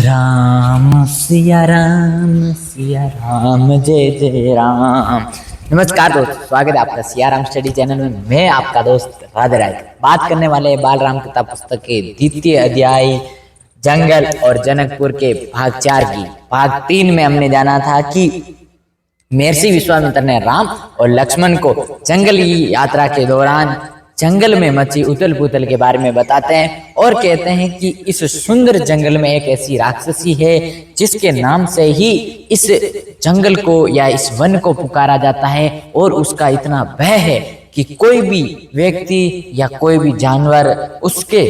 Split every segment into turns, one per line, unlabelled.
राम सिया राम जय जय राम। नमस्कार दोस्तों, स्वागत है आपका सिया राम स्टडी चैनल में। मैं आपका दोस्त राधे राय बात करने वाले हैं बाल राम कथा पुस्तक के द्वितीय अध्याय जंगल और जनकपुर के भाग 4 की। भाग 3 में हमने जाना था कि महर्षि विश्वामित्र ने राम और लक्ष्मण को जंगली यात्रा के दौरान जंगल में मची उथल पुथल के बारे में बताते हैं और कहते हैं कि इस सुंदर जंगल में एक ऐसी राक्षसी है जिसके नाम से ही इस जंगल को या इस वन को पुकारा जाता है और उसका इतना भय है कि कोई भी व्यक्ति या कोई भी जानवर उसके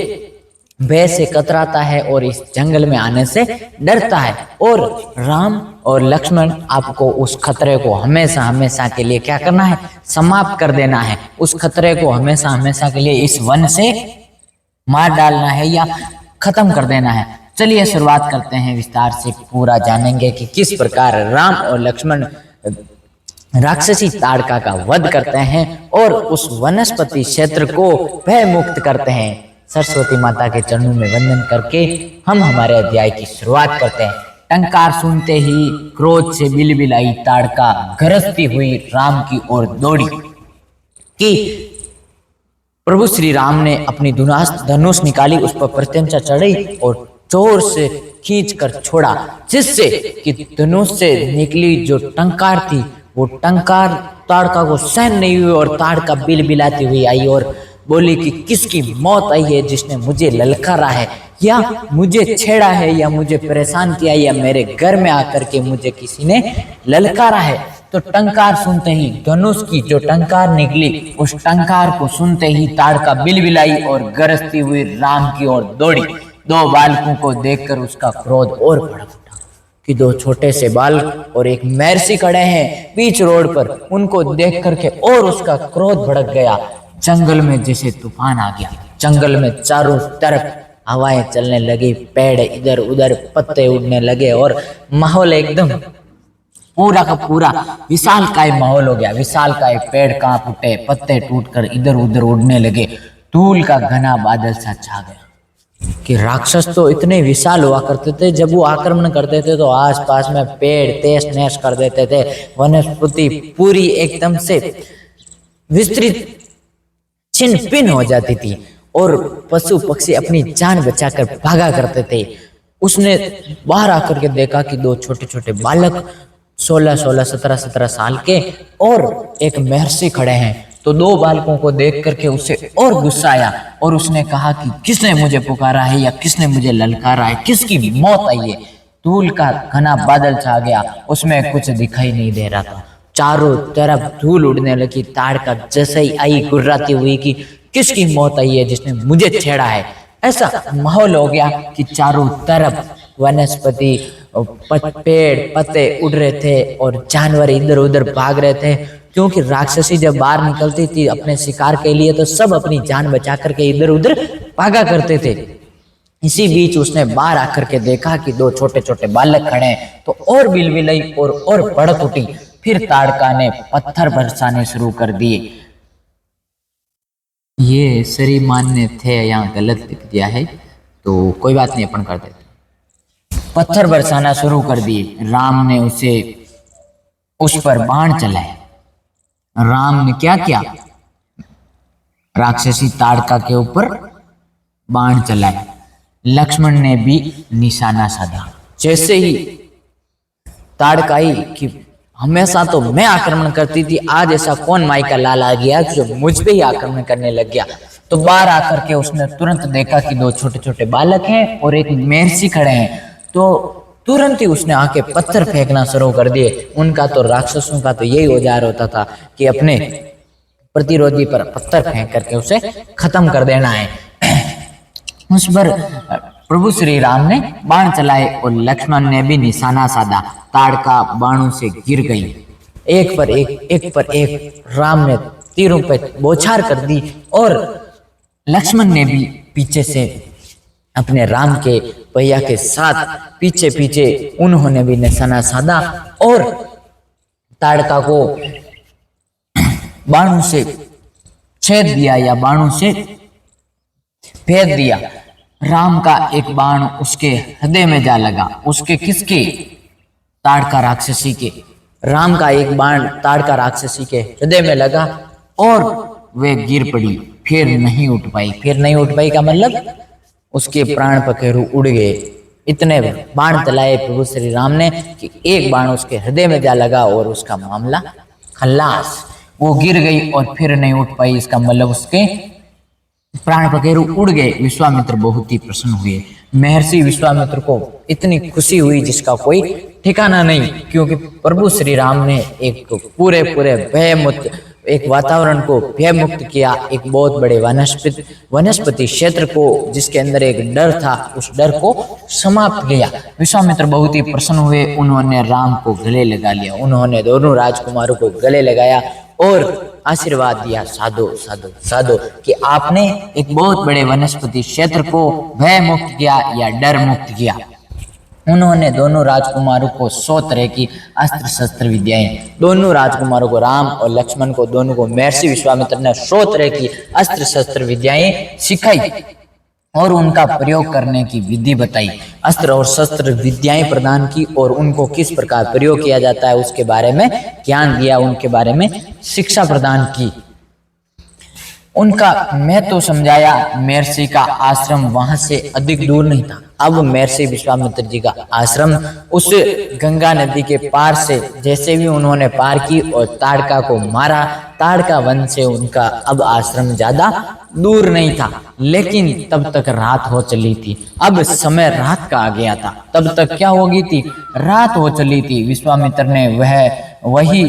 भय से कतराता है और इस जंगल में आने से डरता है। और राम और लक्ष्मण आपको उस खतरे को हमेशा हमेशा के लिए क्या करना है, समाप्त कर देना है। उस खतरे को हमेशा हमेशा के लिए इस वन से मार डालना है या खत्म कर देना है। चलिए शुरुआत करते हैं, विस्तार से पूरा जानेंगे कि किस प्रकार राम और लक्ष्मण राक्षसी ताड़का का वध करते हैं और उस वनस्पति क्षेत्र को भय मुक्त करते हैं। सरस्वती माता के चरणों में वंदन करके हम हमारे अध्याय की शुरुआत करते हैं। टंकार सुनते ही क्रोध से बिलबिलाई ताड़का गरजती हुई राम की ओर दौड़ी कि प्रभु श्री राम ने अपनी धनुष निकाली, उस पर प्रत्यंचा चढ़ी और जोर से खींच कर छोड़ा, जिससे कि धनुष से निकली जो टंकार थी वो टंकार ताड़का को सहन नहीं हुई और ताड़का बिलबिलाती हुई आई और बोली कि किसकी मौत आई है जिसने मुझे ललकारा है या मुझे छेड़ा है या मुझे परेशान किया या मेरे घर में आकर के मुझे किसी ने ललकारा है। तो टंकार सुनते ही धनुष की जो टंकार निकली, उस टंकार को सुनते ही ताड़का बिलबिलाई और गरजती हुई राम की ओर दौड़ी। दो बालकों को देखकर उसका क्रोध और भड़क उठा कि दो छोटे से बालक और एक महर्षि खड़े हैं बीच रोड पर। उनको देख करके और उसका क्रोध भड़क गया। जंगल में जैसे तूफान आ गया। जंगल में चारों तरफ हवाएं चलने लगी, पेड़ इधर उधर पत्ते उड़ने लगे और माहौल एकदम पूरा का पूरा विशालकाय माहौल हो गया। विशालकाय पेड़ कांप उठे, पत्ते टूटकर इधर उधर उड़ने लगे। धूल का घना बादल सा छा गया कि राक्षस तो इतने विशाल हुआ करते थे, जब वो आक्रमण करते थे तो आसपास में पेड़ तहस नहस कर देते थे। वनस्पति पूरी एकदम से विस्तृत छिन्न भिन्न हो जाती थी और पशु पक्षी अपनी जान बचाकर भागा करते थे। उसने बाहर आकर के देखा कि दो छोटे छोटे बालक 16-16, 17-17 साल के और एक महर्षि खड़े हैं। तो दो बालकों को देख करके उसे और गुस्सा आया और उसने कहा कि किसने मुझे पुकारा है या किसने मुझे ललकारा है, किसकी मौत आई है। धूल का घना बादल छा गया, उसमें कुछ दिखाई नहीं दे रहा था। चारों तरफ धूल उड़ने लगी। ताड़का जैसे ही आई गुर्राती हुई कि किसकी मौत आई है जिसने मुझे छेड़ा है। ऐसा माहौल हो गया कि चारों तरफ वनस्पति पेड़ पत्ते उड़ रहे थे और जानवर इधर उधर भाग रहे थे, क्योंकि राक्षसी जब बाहर निकलती थी अपने शिकार के लिए तो सब अपनी जान बचा करके इधर उधर भागा करते थे। इसी बीच उसने बाहर आकर के देखा कि दो छोटे छोटे बालक खड़े हैं तो और बिलबिलाई और भड़क उठी। फिर ताड़का ने पत्थर बरसाने शुरू कर दिए। ये श्रीमान ने थे यहाँ गलत लिख दिया है तो कोई बात नहीं, अपन कर देते। पत्थर बरसाना शुरू कर दिए। राम ने उस पर बाण चलाए। राम ने क्या किया, राक्षसी ताड़का के ऊपर बाण चलाए। लक्ष्मण ने भी निशाना साधा। जैसे ही ताड़का आई कि हमेशा तो मैं आक्रमण करती थी, आज ऐसा कौन माई का लाल आ गया जो मुझ पे ही आक्रमण करने लग गया। तो बाहर आकर के उसने तुरंत देखा कि दो छोटे छोटे बालक हैं और एक महर्षि खड़े हैं। तो तुरंत ही उसने आके पत्थर फेंकना शुरू कर दिए। उनका तो राक्षसों का तो यही औजार होता था कि अपने प्रतिरोधी पर पत्थर फेंक करके उसे खत्म कर देना है। उस पर प्रभु श्री राम ने बाण चलाए और लक्ष्मण ने भी निशाना साधा। ताड़का बाणों से गिर गई, एक पर एक राम ने तीरों पे बौछार कर दी और लक्ष्मण ने भी पीछे से अपने राम के पहिया के साथ पीछे पीछे उन्होंने भी निशाना साधा और ताड़का को बाणों से छेद दिया या बाणों से भेद दिया। राम का एक बाण उसके हृदय में जा लगा। उसके किसके? ताड़का राक्षसी के। राम का एक बाण ताड़का राक्षसी के हृदय में लगा और वे गिर पड़ी, फिर नहीं उठ पाई। फिर नहीं उठ पाई का मतलब उसके प्राण पखेरु उड़ गए। इतने बाण चलाए प्रभु श्री राम ने कि एक बाण उसके हृदय में जा लगा और उसका मामला खल्लास। वो गिर गई और फिर नहीं उठ पाई। इसका मतलब उसके प्राण पखेरु उड़ गए। विश्वामित्र बहुत ही प्रसन्न हुए। महर्षि विश्वामित्र को इतनी खुशी हुई जिसका कोई ठिकाना नहीं, क्योंकि प्रभु श्री राम ने एक पूरे भयमुक्त एक वातावरण को भय मुक्त किया। एक बहुत बड़े वनस्पति क्षेत्र को जिसके अंदर एक डर था, उस डर को समाप्त किया। विश्वामित्र बहुत ही प्रसन्न हुए। उन्होंने राम को गले लगा लिया। उन्होंने दोनों राजकुमारों को गले लगाया और आशीर्वाद दिया, साधो साधो साधो, कि आपने एक बहुत बड़े वनस्पति क्षेत्र को भय मुक्त किया या डर मुक्त किया। उन्होंने दोनों राजकुमारों को 100 तरह की अस्त्र शस्त्र विद्याएं, दोनों राजकुमारों को, राम और लक्ष्मण को, दोनों को महर्षि विश्वामित्र ने 100 तरह की अस्त्र शस्त्र विद्याएं सिखाई और उनका प्रयोग करने की विधि बताई। अस्त्र और शस्त्र विद्याएं प्रदान की और उनको किस प्रकार प्रयोग किया जाता है उसके बारे में ज्ञान दिया, उनके बारे में शिक्षा प्रदान की, उनका महत्व समझाया। महर्षि का आश्रम वहां से अधिक दूर नहीं था। अब महर्षि विश्वामित्र जी का आश्रम उस गंगा नदी के पार से जैसे भी उन्होंने पार की और ताड़का को मारा, ताड़का वन से उनका अब आश्रम ज्यादा दूर नहीं था। लेकिन तब तक रात हो चली थी। अब समय रात का आ गया था। तब तक क्या हो गई थी? रात हो चली थी। विश्वामित्र ने वही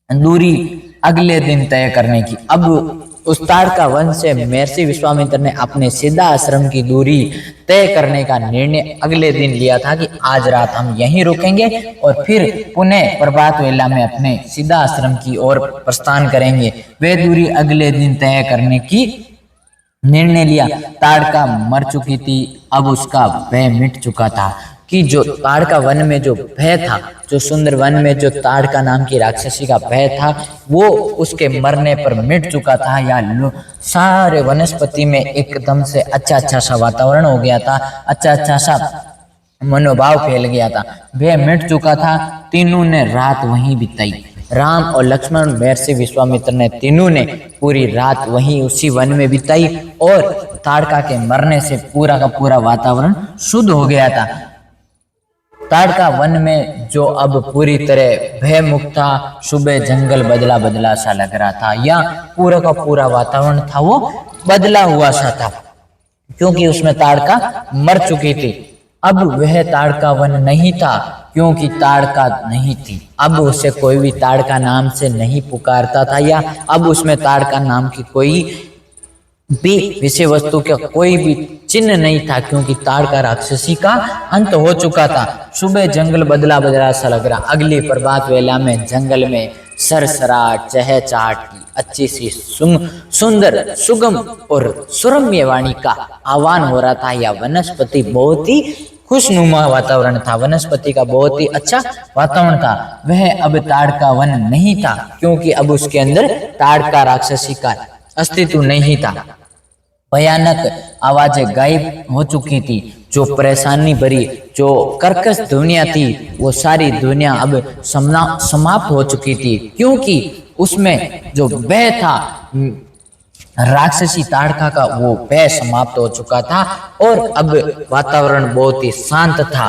दूरी अगले दिन तय करने की। अब उस ताड़का वन से महर्षि विश्वामित्र ने अपने सिद्धा आश्रम की दूरी तय करने का निर्णय अगले दिन लिया था कि आज रात हम यहीं रुकेंगे और फिर पुनः प्रभात वेला में अपने सिद्धा आश्रम की ओर प्रस्थान करेंगे। वे दूरी अगले दिन तय करने की निर्णय लिया। ताड़का मर चुकी थी। अब उसका भय मिट चुका था कि जो ताड़का वन में जो भय था, जो सुंदर वन में जो ताड़का नाम की राक्षसी का भय था, वो उसके मरने पर मिट चुका था। या सारे वनस्पति में एकदम से अच्छा सा वातावरण हो गया था, अच्छा सा मनोभाव फैल गया था, भय मिट चुका था। तीनों ने रात वहीं बिताई। राम और लक्ष्मण, महर्षि विश्वामित्र ने तीनों ने पूरी रात वहीं उसी वन में बिताई और ताड़का के मरने से पूरा का पूरा वातावरण शुद्ध हो गया था। ताड़का वन में जो अब पूरी तरह भय मुक्त था, सुबह जंगल बदला बदला सा लग रहा था, या पूरा का पूरा वातावरण था वो बदला हुआ सा था, क्योंकि उसमें ताड़का मर चुकी थी। अब वह ताड़का वन नहीं था, क्योंकि ताड़का नहीं थी। अब उसे कोई भी ताड़का नाम से नहीं पुकारता था, या अब उसमें ताड़का नाम की कोई भी विषय वस्तु का कोई भी चिन्ह नहीं था, क्योंकि ताड़का राक्षसी का अंत हो चुका था। सुबह जंगल बदला बदला सा लग रहा। अगली प्रभात वेला में जंगल में सरसराट चहचहाट की अच्छी सी सुंदर सुगम और सुरम्य वाणी का आह्वान हो रहा था। या वनस्पति बहुत ही खुशनुमा वातावरण था, वनस्पति का बहुत ही अच्छा वातावरण था। वह अब ताड़का वन नहीं था, क्योंकि अब उसके अंदर ताड़का राक्षसी का अस्तित्व नहीं था। भयानक आवाजें गायब हो चुकी थी। जो परेशानी भरी, जो कर्कश दुनिया थी, वो सारी दुनिया अब समाप्त हो चुकी थी, क्योंकि उसमें जो भय था राक्षसी ताड़का का, वो भय समाप्त हो चुका था और अब वातावरण बहुत ही शांत था।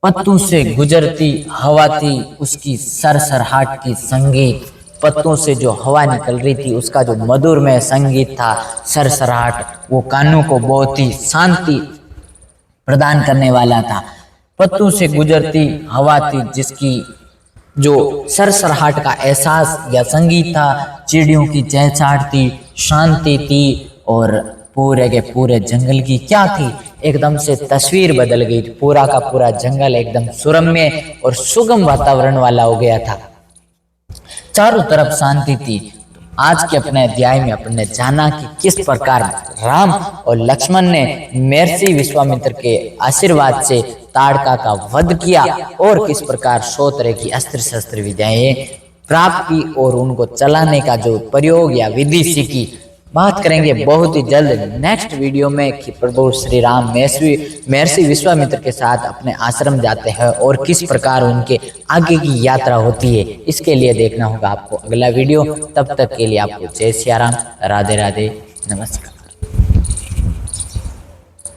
पत्तों से गुजरती हवा थी, उसकी सरसराहट की संगीत, पत्तों से जो हवा निकल रही थी उसका जो मधुरमय संगीत था, सरसराहट, वो कानों को बहुत ही शांति प्रदान करने वाला था। पत्तों से गुजरती हवा थी जिसकी जो सरसराहट का एहसास या संगीत था, चिड़ियों की चहचहाट थी, शांति थी, और पूरे के पूरे जंगल की क्या थी, एकदम से तस्वीर बदल गई थी। पूरा का पूरा जंगल एकदम सुरम्य और सुगम वातावरण वाला हो गया था। चारों तरफ शांति थी। आज के अपने अध्याय में अपने जाना कि किस प्रकार राम और लक्ष्मण ने महर्षि विश्वामित्र के आशीर्वाद से ताड़का का वध किया और किस प्रकार 100 तरह की अस्त्र शस्त्र विद्याएं प्राप्त की और उनको चलाने का जो प्रयोग या विधि सीखी। बात करेंगे बहुत ही जल्द नेक्स्ट वीडियो में कि प्रभु श्री राम महर्षि विश्वामित्र के साथ अपने आश्रम जाते हैं और किस प्रकार उनके आगे की यात्रा होती है। इसके लिए देखना होगा आपको अगला वीडियो। तब तक के लिए आपको जय सिया राम, राधे राधे, नमस्कार।